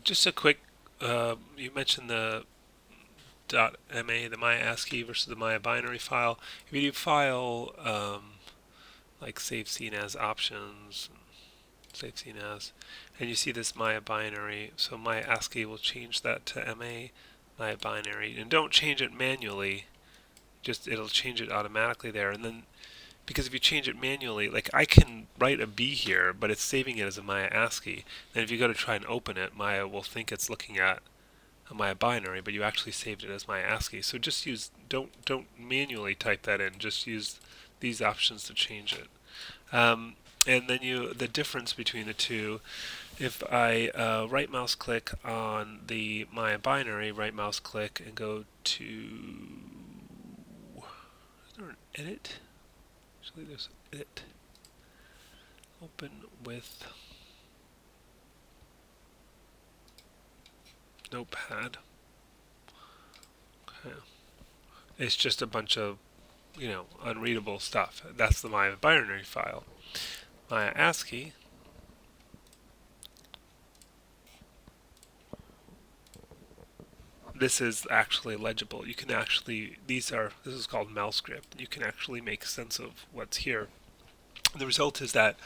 Just a quick, you mentioned the .ma, the Maya ASCII versus the Maya binary file. If you do file like save scene as options, save scene as, and you see this Maya binary, so Maya ASCII will change that to MA Maya binary, and don't change it manually. Just it'll change it automatically there, and then because if you change it manually, like I can write a B here, but it's saving it as a Maya ASCII. Then if you go to try and open it, Maya will think it's looking at a Maya binary, but you actually saved it as Maya ASCII. So just use don't manually type that in. Just use these options to change it. And then the difference between the two. If I right mouse click on the Maya binary, right mouse click and go to is there an edit? Actually, there's edit. Open with Notepad. Okay. It's just a bunch of unreadable stuff. That's the Maya binary file. Maya ASCII. This is actually legible. You can actually this is called malscript. You can actually make sense of what's here. The result is that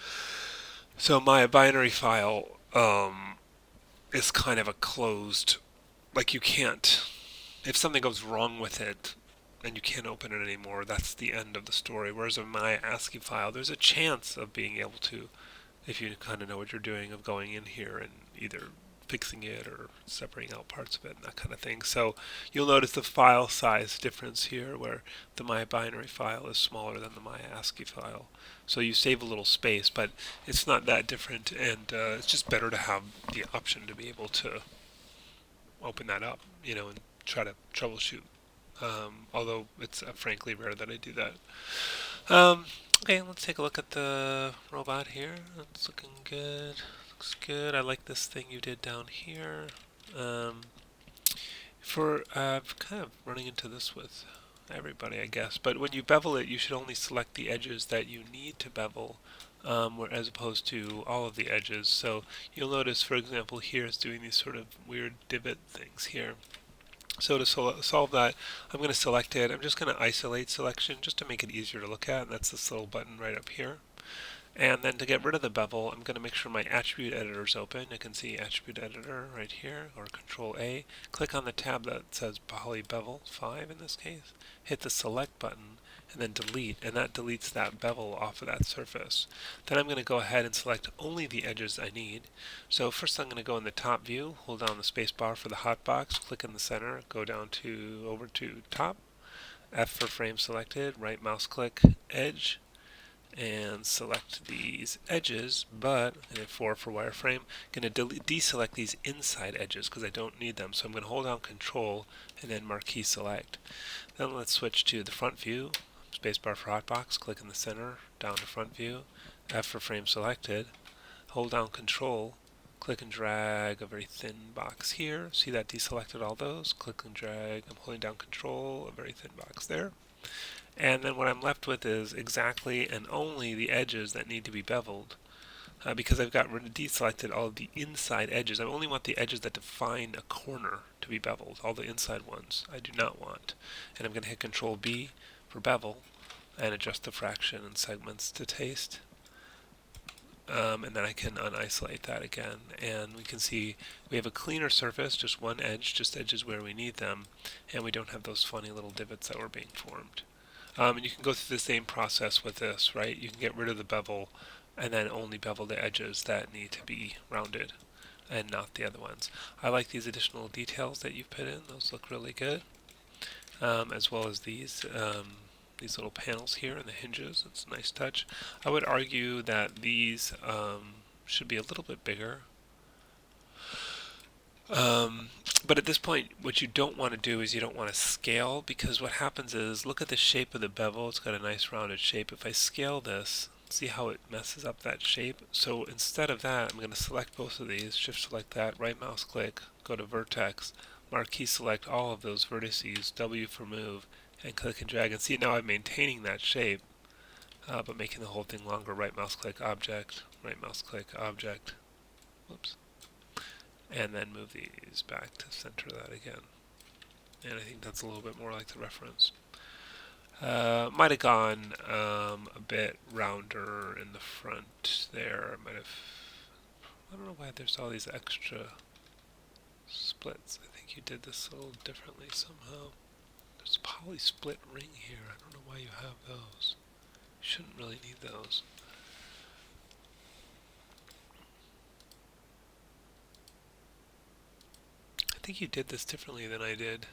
Maya binary file is kind of a closed, like you can't, if something goes wrong with it and you can't open it anymore, that's the end of the story. Whereas a Maya ASCII file, there's a chance of being able to, if you kind of know what you're doing, of going in here and either fixing it or separating out parts of it and that kind of thing. So you'll notice the file size difference here where the Maya binary file is smaller than the Maya ASCII file. So you save a little space, but it's not that different, and it's just better to have the option to be able to open that up, and try to troubleshoot. Although it's frankly rare that I do that. Okay, let's take a look at the robot here. It's looking good. Looks good. I like this thing you did down here. Um, for kind of running into this with everybody, I guess. But when you bevel it, you should only select the edges that you need to bevel, as opposed to all of the edges. So you'll notice, for example, here it's doing these sort of weird divot things here. So to solve that, I'm going to select it. I'm just going to isolate selection just to make it easier to look at, and that's this little button right up here. And then to get rid of the bevel, I'm going to make sure my attribute editor is open. You can see attribute editor right here, or Control A. Click on the tab that says Poly Bevel 5 in this case. Hit the select button and then delete, and that deletes that bevel off of that surface. Then I'm going to go ahead and select only the edges I need. So first I'm going to go in the top view, hold down the space bar for the hotbox, click in the center, go down to over to top, F for frame selected, right mouse click, edge, and select these edges, but and hit 4 for wireframe. I'm going to deselect these inside edges because I don't need them. So I'm going to hold down Control and then Marquee Select. Then let's switch to the front view. Spacebar for hotbox. Click in the center, down to front view. F for frame selected. Hold down Control. Click and drag a very thin box here. See that deselected all those? Click and drag. I'm holding down Control, a very thin box there. And then what I'm left with is exactly and only the edges that need to be beveled. Because I've got deselected all of the inside edges. I only want the edges that define a corner to be beveled. All the inside ones I do not want. And I'm going to hit Control B for bevel and adjust the fraction and segments to taste. And then I can unisolate that again. And we can see we have a cleaner surface, just one edge, just edges where we need them. And we don't have those funny little divots that were being formed. And you can go through the same process with this, right? You can get rid of the bevel and then only bevel the edges that need to be rounded and not the other ones. I like these additional details that you've put in. Those look really good. As well as these little panels here and the hinges. It's a nice touch. I would argue that these should be a little bit bigger. But at this point, what you don't want to do is you don't want to scale, because what happens is, look at the shape of the bevel. It's got a nice rounded shape. If I scale this, see how it messes up that shape? So instead of that, I'm going to select both of these, shift select that, right mouse click, go to vertex, marquee select all of those vertices, W for move, and click and drag. And see, now I'm maintaining that shape, but making the whole thing longer. Right mouse click object, right mouse click object. Whoops. and then move these back to center that again. And I think that's a little bit more like the reference. Might have gone a bit rounder in the front there. Might have. I don't know why there's all these extra splits. I think you did this a little differently somehow. There's a poly split ring here. I don't know why you have those. You shouldn't really need those. I think you did this differently than I did.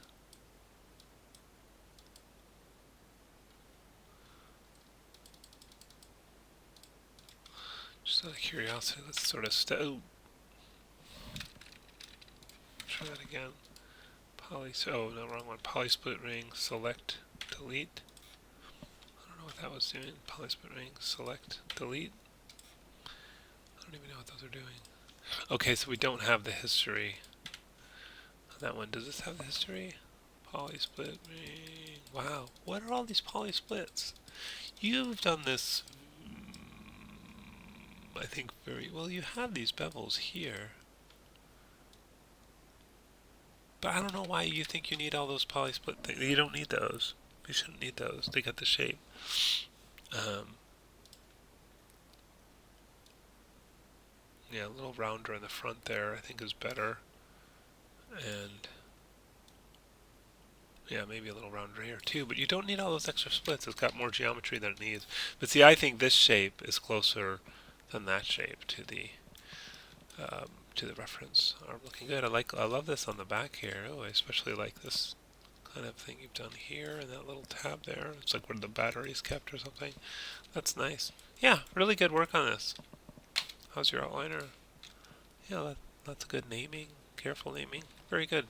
Just out of curiosity, let's sort of try that again. Oh no, wrong one. Poly split ring, select, delete. I don't know what that was doing. Poly split ring, select, delete. I don't even know what those are doing. Okay, so we don't have the history on that one. Does this have the history? Poly split ring. Wow, what are all these poly splits? You've done this, I think, very well. You have these bevels here. But I don't know why you think you need all those poly split things. You don't need those. You shouldn't need those. They got the shape. Yeah, a little rounder in the front there I think is better. And yeah, maybe a little rounder here too. But you don't need all those extra splits. It's got more geometry than it needs. But see, I think this shape is closer than that shape to the reference arm. Looking good. I love this on the back here. Oh, I especially like this kind of thing you've done here and that little tab there. It's like where the battery's kept or something. That's nice. Yeah, really good work on this. How's your outliner? Yeah, that's good naming. Careful naming. Very good.